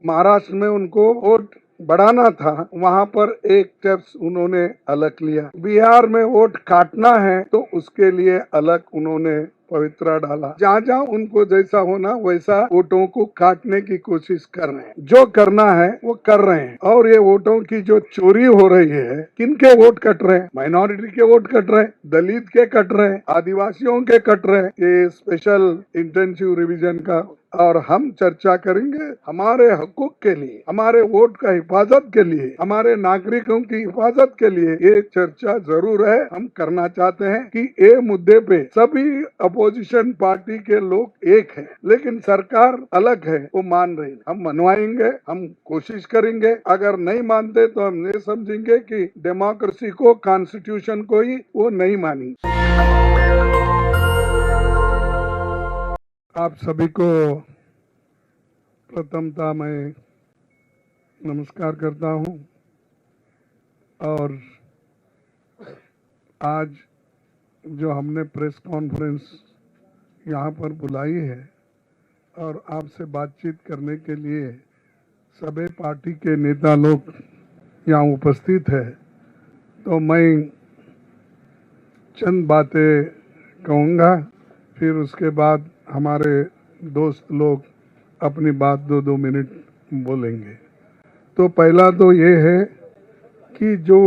महाराष्ट्र में उनको वोट बढ़ाना था, वहां पर एक स्टेप्स उन्होंने अलग लिया। बिहार में वोट काटना है तो उसके लिए अलग उन्होंने पवित्रा डाला। जहाँ जहाँ उनको जैसा होना वैसा वोटों को काटने की कोशिश कर रहे हैं। जो करना है वो कर रहे हैं। और ये वोटों की जो चोरी हो रही है, किनके वोट कट रहे हैं? माइनॉरिटी के वोट कट रहे हैं, दलित के कट रहे हैं, आदिवासियों के कट रहे हैं। ये स्पेशल इंटेंसिव रिवीजन का और हम चर्चा करेंगे हमारे हकूक के लिए, हमारे वोट का हिफाजत के लिए, हमारे नागरिकों की हिफाजत के लिए ये चर्चा जरूर है। हम करना चाहते हैं कि ये मुद्दे पे सभी अपोजिशन पार्टी के लोग एक हैं, लेकिन सरकार अलग है, वो मान रही है। हम मनवाएंगे, हम कोशिश करेंगे। अगर नहीं मानते तो हम ये समझेंगे कि डेमोक्रेसी को, कॉन्स्टिट्यूशन को ही वो नहीं मानी। आप सभी को प्रथमता मैं नमस्कार करता हूं और आज जो हमने प्रेस कॉन्फ्रेंस यहाँ पर बुलाई है और आपसे बातचीत करने के लिए सभी पार्टी के नेता लोग यहाँ उपस्थित है, तो मैं चंद बातें कहूँगा, फिर उसके बाद हमारे दोस्त लोग अपनी बात 2-2 मिनट बोलेंगे। तो पहला तो ये है कि जो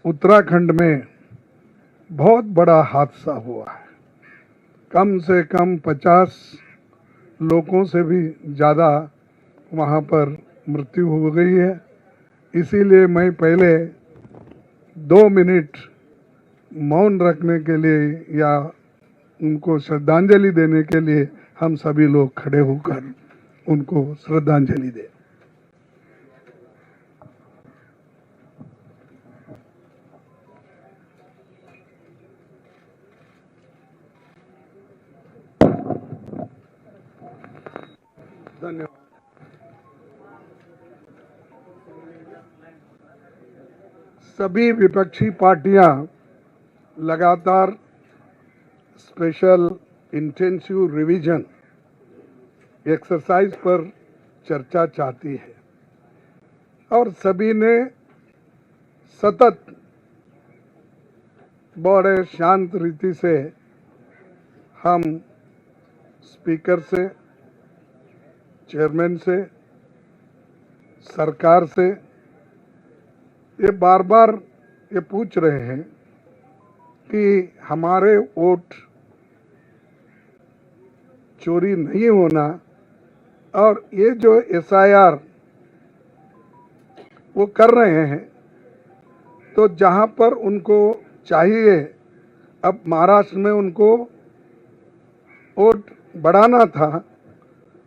उत्तराखंड में बहुत बड़ा हादसा हुआ है, कम से कम 50 लोगों से भी ज़्यादा वहाँ पर मृत्यु हो गई है। इसीलिए मैं पहले 2 मिनट मौन रखने के लिए या उनको श्रद्धांजलि देने के लिए हम सभी लोग खड़े होकर उनको श्रद्धांजलि दें। धन्यवाद। सभी विपक्षी पार्टियां लगातार स्पेशल इंटेंसिव रिवीजन एक्सरसाइज पर चर्चा चाहती है और सभी ने सतत बड़े शांत रीति से हम स्पीकर से, चेयरमैन से, सरकार से ये बार बार ये पूछ रहे हैं कि हमारे वोट चोरी नहीं होना और ये जो SIR वो कर रहे हैं, तो जहां पर उनको चाहिए, अब महाराष्ट्र में उनको वोट बढ़ाना था,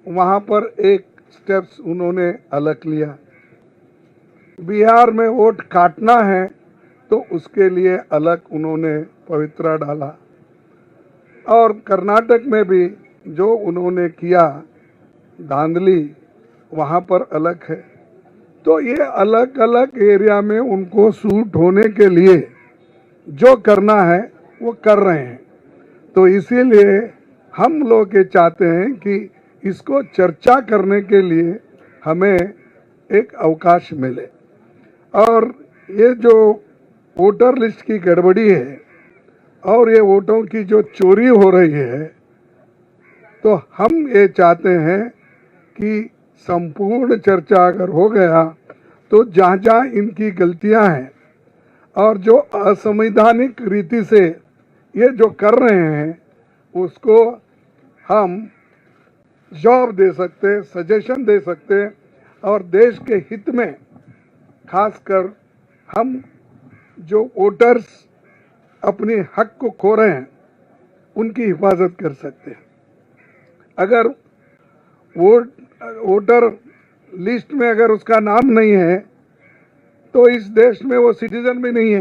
वहां पर एक स्टेप्स उन्होंने अलग लिया। बिहार में वोट काटना है तो उसके लिए अलग उन्होंने पवित्रा डाला और कर्नाटक में भी जो उन्होंने किया धांधली, वहाँ पर अलग है। तो ये अलग अलग एरिया में उनको सूट होने के लिए जो करना है वो कर रहे हैं। तो इसीलिए हम लोग ये चाहते हैं कि इसको चर्चा करने के लिए हमें एक अवकाश मिले। और ये जो वोटर लिस्ट की गड़बड़ी है और ये वोटों की जो चोरी हो रही है, तो हम ये चाहते हैं कि संपूर्ण चर्चा अगर हो गया तो जहाँ जहाँ इनकी गलतियां हैं और जो असंवैधानिक रीति से ये जो कर रहे हैं उसको हम जवाब दे सकते, सजेशन दे सकते और देश के हित में खासकर हम जो वोटर्स अपने हक को खो रहे हैं उनकी हिफाजत कर सकते हैं। अगर वोटर लिस्ट में अगर उसका नाम नहीं है तो इस देश में वो सिटीजन भी नहीं है।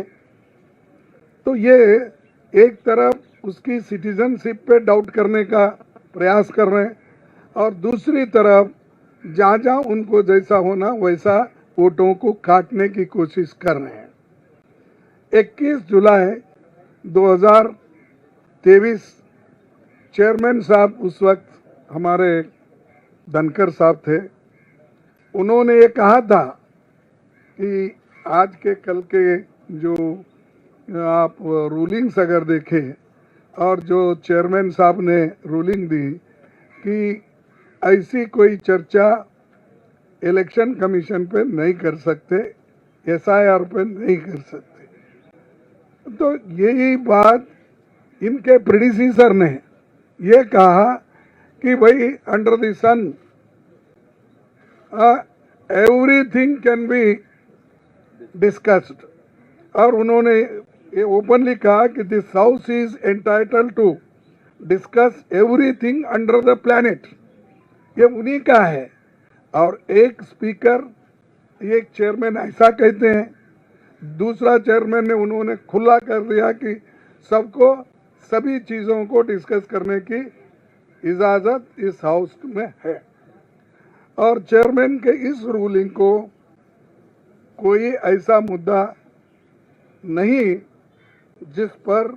तो ये एक तरफ उसकी सिटीजनशिप पे डाउट करने का प्रयास कर रहे हैं और दूसरी तरफ जहाँ जहाँ उनको जैसा होना वैसा वोटों को काटने की कोशिश कर रहे हैं। 21 जुलाई 2023 चेयरमैन साहब उस वक्त हमारे धनखड़ साहब थे, उन्होंने ये कहा था कि आज के कल के जो आप रूलिंग्स अगर देखें और जो चेयरमैन साहब ने रूलिंग दी कि ऐसी कोई चर्चा इलेक्शन कमीशन पे नहीं कर सकते, SIR पे नहीं कर सकते, तो यही बात इनके प्रेडिसेसर ने ये कहा कि भाई under the sun everything can be discussed, और उन्होंने ये ओपनली कहा कि this house is entitled to discuss everything under the planet. ये उन्हीं का है। और एक स्पीकर, एक चेयरमैन ऐसा कहते हैं, दूसरा चेयरमैन ने उन्होंने खुला कर दिया कि सबको सभी चीज़ों को डिस्कस करने की इजाज़त इस हाउस में है। और चेयरमैन के इस रूलिंग को कोई ऐसा मुद्दा नहीं जिस पर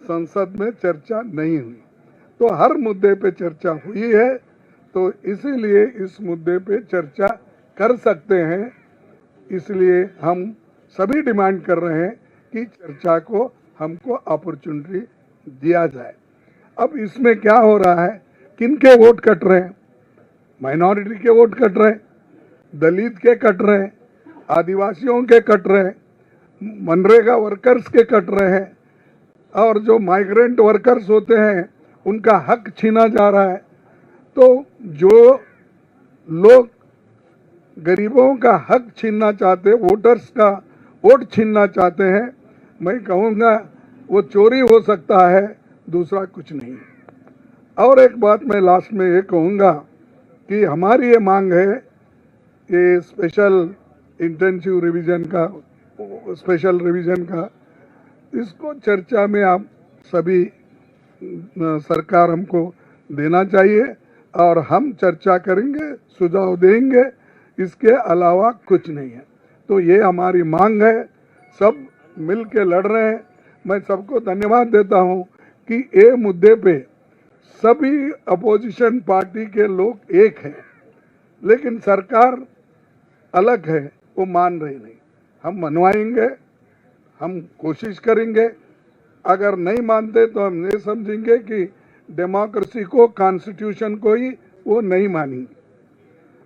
संसद में चर्चा नहीं हुई, तो हर मुद्दे पे चर्चा हुई है, तो इसीलिए इस मुद्दे पे चर्चा कर सकते हैं। इसलिए हम सभी डिमांड कर रहे हैं कि चर्चा को हमको अपॉर्चुनिटी दिया जाए। अब इसमें क्या हो रहा है, किनके वोट कट रहे हैं? माइनॉरिटी के वोट कट रहे हैं, दलित के कट रहे हैं, आदिवासियों के कट रहे हैं, मनरेगा वर्कर्स के कट रहे हैं, और जो माइग्रेंट वर्कर्स होते हैं उनका हक छीना जा रहा है। तो जो लोग गरीबों का हक छीनना चाहते, वोटर्स का वोट छीनना चाहते हैं, मैं कहूँगा वो चोरी हो सकता है, दूसरा कुछ नहीं। और एक बात मैं लास्ट में ये कहूँगा कि हमारी ये मांग है, ये स्पेशल इंटेंसिव रिवीजन का, स्पेशल रिवीजन का, इसको चर्चा में आप सभी सरकार हमको देना चाहिए और हम चर्चा करेंगे, सुझाव देंगे, इसके अलावा कुछ नहीं है। तो ये हमारी मांग है, सब मिल के लड़ रहे हैं। मैं सबको धन्यवाद देता हूँ कि ये मुद्दे पे सभी अपोजिशन पार्टी के लोग एक हैं, लेकिन सरकार अलग है, वो मान रही नहीं। हम मनवाएंगे, हम कोशिश करेंगे, अगर नहीं मानते तो हम ये समझेंगे कि डेमोक्रेसी को, कॉन्स्टिट्यूशन को ही वो नहीं मानेंगे।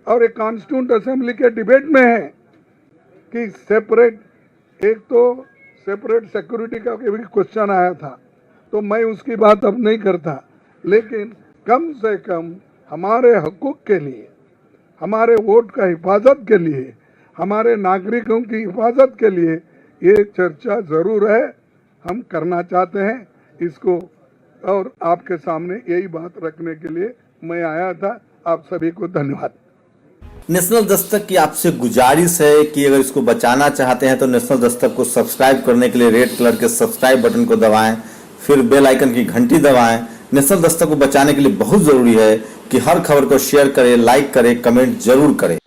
और एक कॉन्स्टिट्यूंट असेंबली के डिबेट में है कि सेपरेट, एक तो सेपरेट सिक्योरिटी का भी क्वेश्चन आया था, तो मैं उसकी बात अब नहीं करता, लेकिन कम से कम हमारे हकूक़ के लिए, हमारे वोट का हिफाजत के लिए, हमारे नागरिकों की हिफाजत के लिए ये चर्चा ज़रूर है, हम करना चाहते हैं इसको, और आपके सामने यही बात रखने के लिए मैं आया था। आप सभी को धन्यवाद। नेशनल दस्तक की आपसे गुजारिश है कि अगर इसको बचाना चाहते हैं तो नेशनल दस्तक को सब्सक्राइब करने के लिए रेड कलर के सब्सक्राइब बटन को दबाएं, फिर बेल आइकन की घंटी दबाएं। नेशनल दस्तक को बचाने के लिए बहुत जरूरी है कि हर खबर को शेयर करें, लाइक करें, कमेंट जरूर करें।